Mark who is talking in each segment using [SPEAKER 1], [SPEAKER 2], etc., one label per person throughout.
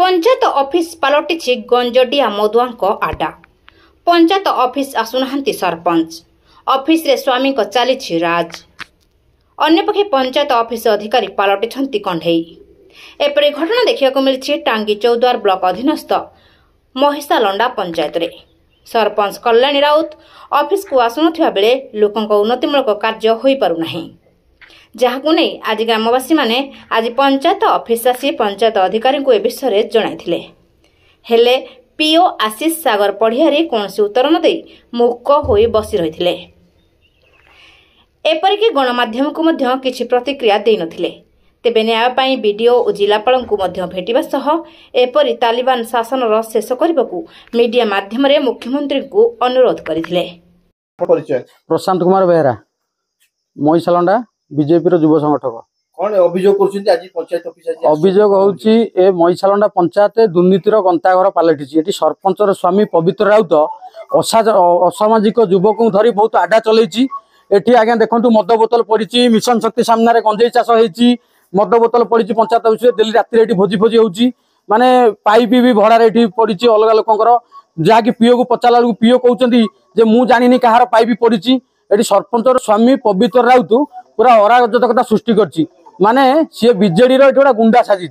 [SPEAKER 1] Panchayat office पलटि गंजडिया मदुआ आडा। Panchayat office आसुना sarpanch office रे स्वामी को चली राज। अन्यपक्षे पंचायत ऑफिस अधिकारी पलटि कंढे। एपरी घटना देखा मिली टांगी चौद्वार ब्लॉक अधीनस्थ महिषालंडा पंचायत रे। सरपंच कल्याणी राउत ऑफिस को आसुनथिबा बेले लोकंक उन्नतिमूलक कार्य होई पारुनाही, जहाकु नै आज ग्रामवासी माने आज पंचायत ऑफिस आसी पंचायत अधिकारी को ए विषय जणाइथिले। हेले पीओ आशीष सागर पढ़ियारे कौनसी उत्तर न दे मूक होई बसी रहिथिले। एपरिक गणमाध्यम को मध्य किछि प्रतिक्रिया देई नथिले। तेबे न्याय पाई बीडीओ और जिलापाल को मध्य भेटिबा सह एपरि तालिबान शासन शेष करबाकू मीडिया माध्यम रे मुख्यमंत्री को अनुरोध करथिले।
[SPEAKER 2] प्रशांत कुमार बेहरा, महिषालंडा बीजेपी युव संगठक।
[SPEAKER 3] कौन अभियोग करछिन आज पंचायत ऑफिस?
[SPEAKER 2] अभियोग होउची ए महिषालंडा पंचायत दुर्नीतिर गंताघर पलटिछि। एटी सरपंचर स्वामी पवित्र राउत असामाजिक युवक धरी बहुत आडा चलैछि। एटी आज्ञा देखंतु मद बोतल पड़िछि, मिशन शक्ति सामने रे गंजेई चाष होइछि, मद बोतल पड़िछि। पंचायत ऑफिस रे दिल्ली राति रे भोजी भोजी होउछि, माने पाइप भी भड़ा रे पड़िछि अलग लोकंकर। जहाँकि पीओ को पचारा बेलू पीओ कहते जे मु जानी कहार पाइप पड़ी। ये सरपंचर स्वामी पवित्र राउत पूरा अराजकता सृष्टि करछि। माने सी बीजेडी रोटा गुंडा साजी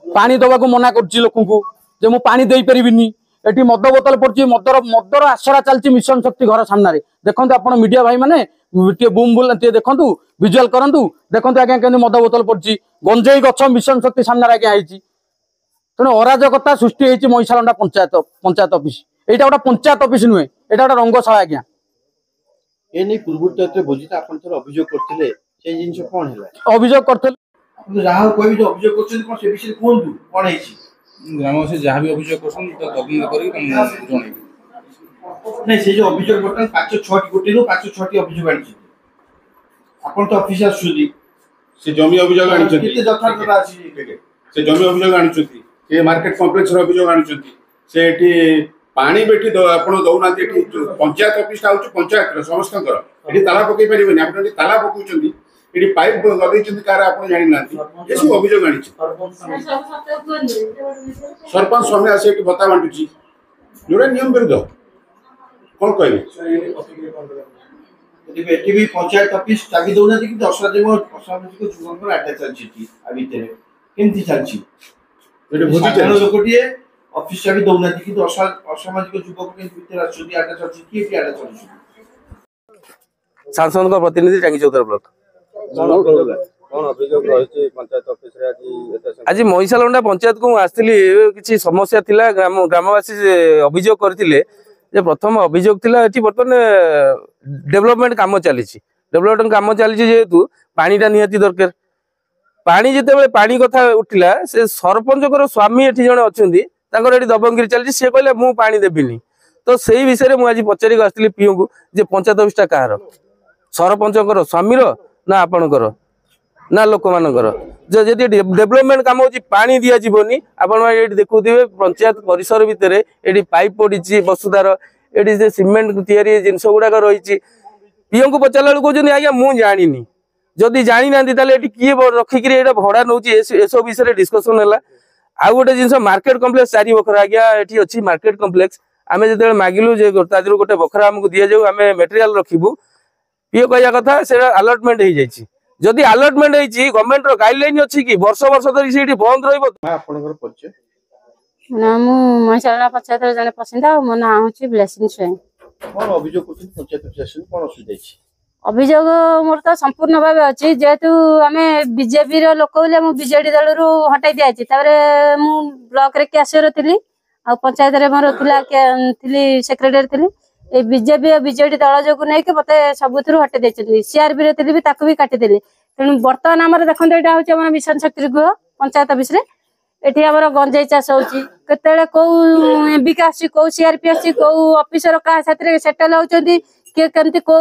[SPEAKER 2] पानी दबा को मना कर लोक जे मु पानी दे परिबिनी। एटी मद बोतल पड़ी, मदर आसरा चलती मिशन शक्ति घर सामने। देखो आप मीडिया भाई मैंने बुम बुल देखु विजुआल करूँ, देखो आज्ञा के मद बोतल पड़ी, गंजेई गछ मिशन शक्ति सामने आज्ञा होती। तेणु अराजकता सृष्टि होती महिषालंडा पंचायत ऑफिस। यहाँ गोटे पंचायत ऑफिस नुहे, यहाँ गोटे रंगशाला। आज्ञा
[SPEAKER 3] ए नहीं पूर्व भोजी आपण थोर अभियोग करथिले, से जिंस कोन हैला
[SPEAKER 2] अभियोग करथिले?
[SPEAKER 3] आपण राह कोइ भी अभियोग करछन कोन से विषय कोनदु कोन हैछि?
[SPEAKER 4] ग्रामवासी जहाँ भी अभियोग करछन तो तदंत करी जणैबे।
[SPEAKER 3] नहीं से जो अभियोग बर्तन 5-6 गोटे रो 5-6 अभियोग आछि। आपण तो ऑफिस आछुदी
[SPEAKER 4] से जमी अभियोग आनिछथि,
[SPEAKER 3] केते यथार्थता अछि
[SPEAKER 4] से जमी अभियोग आनिछथि, से मार्केट कॉम्प्लेक्स रो अभियोग आनिछथि, से एठी पानी बेटी आपण दउना एठी पंचायत ऑफिस ता होछि पंचायत रो समस्तकर। एठी ताला पकई परिबेनी, आपण एठी ताला पकुचंदी, एठी पाइप गदैचंदी कार आपण जानि नाथि। एसु अभियोग आनिछि। सरपंच स्वामी आसे एठी बता बांटुछि, जोरे नियम विरुद्ध कोन कहबे?
[SPEAKER 3] एठी भी पंचायत ऑफिस चाबी दउना कि 10 दिन असामाजिक जुगंकर आटा चलछि आ भितरे केमति चलछि? एठी भोजी चलो लोकटिए ऑफिस चाबी दउना कि असामाजिक जुगंकर के भितरे आछुदी आटा चलछि कि एठी आटा चलछि?
[SPEAKER 5] सांसद का प्रतिनिधि टांगी चौधर ब्लॉक।
[SPEAKER 3] कौन अभियोग रहिछि पंचायत ऑफिस रे?
[SPEAKER 5] आज महिषालंडा पंचायत को आसली किसी समस्या थिला। ग्रामवासी अभियोग करथिले जे प्रथम अभियोग थिला एठी बर्तन डेवलपमेंट काम चली। डेवलपमेंट काम चली जेहेतु पानीटा निहाती दरकार। पानी जिते पानी कथा उठिला से सरपंचकर स्वामी एठी जणे अछंती, तांकर एठी दबंगिरी चली। से कहले मु पानी देबिनी। तो सेही विषय रे मु आज पचारि को आसली पीओ को जे पंचायत ऑफिसटा कहार, सरपंचकर स्वामीर ना आपणकर ना लोक मानकर। जदि डेवलपमेंट काम होची पानी दिया जीवनी। आपण माने एठी देखुथिबे पंचायत परिसर भितर एठी पाइप पड़ीची वसुधार, एठी जे सीमेंट तयारी जिंस गुडा रहिची। पीओ को पचारला कहउछनी आज्ञा मु जानिनी। जदि जानि नांती ताले एठी किए रखिकरी एटा भड़ा नउची, एसो विषय डिस्कशन हैला। आ गोटे जिंस मार्केट कॉम्प्लेक्स 4 बखरा आज्ञा एठी अछि मार्केट कॉम्प्लेक्स। आमे जते मागिलु जे तादिरो गोटे बखरा हमकु दिया जाऊ, आमे मटेरियल रखिबु। पीओ कहया कथा से अलॉटमेंट हो जाइछि। जदि अलॉटमेंट होइछि गवर्नमेंट रो गाइडलाइन अछि कि वर्ष वर्ष धरि सेठी बंद रहइबो।
[SPEAKER 3] आपनकर परिचय?
[SPEAKER 6] ना मु महिषालंडा पंचायत रे जने पसिंदा, मो ना होछि ब्लेसिंग स्वयं।
[SPEAKER 3] कोन अभियोग करछिन पंचायत ऑफिस कोन असुविधा अछि?
[SPEAKER 6] अभियोग मोर तो संपूर्ण भाव अछि। जेहेतु आमे बीजेपी रो लोक होले मु बीजेडी दल रो हटाई दिया अछि। तारे मु ब्लॉक रे कैशियर थिली आ पंचायत रे मोर थिला थिली सेक्रेटरी थिली। ए बीजेपी और बीजेडी दल जो नहीं कि मते सबुथु हटे देछथि। सीआरबी रे थिली भी ताकू भी काटी देले। तेणु बर्तमान हमर देखन एटा होछि हमर मिशन शक्ति गृह पंचायत ऑफिस रे। एठी हमर गंजेई चाष होछि, केतेले को विकास को सीआरपी आसी को ऑफिसर का साथरे सेटल होचंदी, के केमति को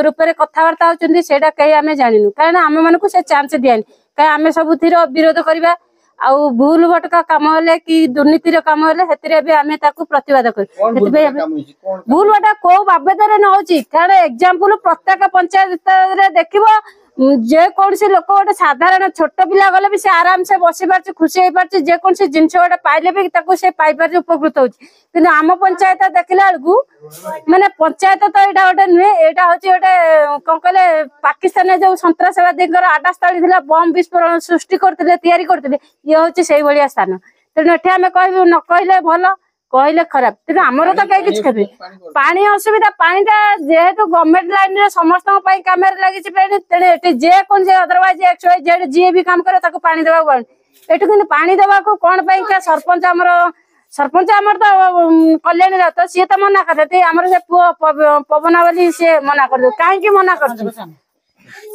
[SPEAKER 6] रूप रे कथावार्ता होचंदी सेटा कहि हमें जानिनु। कारण हम मन को से चांस दियानी का हमें सबुथिर विरोध करबा। आउ भूल भटका काम होले कि दुर्नीतिर काम होले हेतिरे भी हमें ताकू प्रतिवाद कर। भूल भटका को बाबेदरे न होची। कारण एग्जांपल प्रत्येक पंचायत रे देखिबो जेकोसी लोक गोटे साधारण छोट पिला गले भी से आराम से बसी पार्छ खुशी हो पार्छ जेकोसी जिनस गोटे पाइले भी से पाई पार्छ उपकृत होछि किंतु आम पंचायत देखला बेलू माने पंचायत तो यहाँ गोटे नुहे यहाँ हूँ गोटे कौन कहले पाकिस्तान जो सन्तासवादी आडा स्थली थी बम विस्फोरण सृष्टि करते ये हूँ से भाया स्थान तेणु एठी आम कह न कहले भल कहले खराब तेणु आमर तो कहीं किसी कहे पानी असुविधा पानीटा जेहेतु गवर्नमेंट लाइन रे समस्त काम लगी तेणु जेकोसी अदरवाइज एक्सवाइज जी भी काम करे पानी देवा एठू कि पानी देवा कौन सरपंच आमर तो कल्याण राउत सी तो मना करते आमर से पुओ पवना बोली सी मना कर कहीं मना कर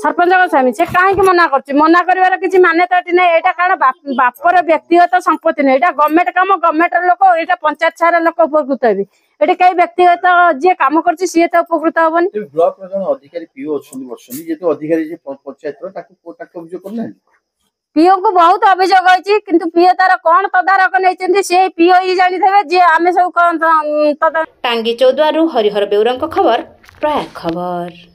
[SPEAKER 6] सरपंच स्वामी से कहीं मना मना कर किसी मान्यता ना यहाँ कारण बापर व्यक्तिगत संपत्ति नहीं यहाँ गवर्नमेंट काम गवर्नमेंट लोक यहाँ पंचायत सारा लोक उपकृत हे ये कहीं व्यक्तिगत जी काम कर तो उपकृत हेनी
[SPEAKER 3] ब्लॉक अधिकारी पीओ जेहेतु अधिकारी पंचायत
[SPEAKER 6] पीओ को बहुत अभियोग होती किंतु पीओ तार कौन तदारख नहीं सी पीओ ही जानी जे आम सब
[SPEAKER 1] टांगी चौद्वारू हरिहर बेउरा खबर प्रयाग खबर।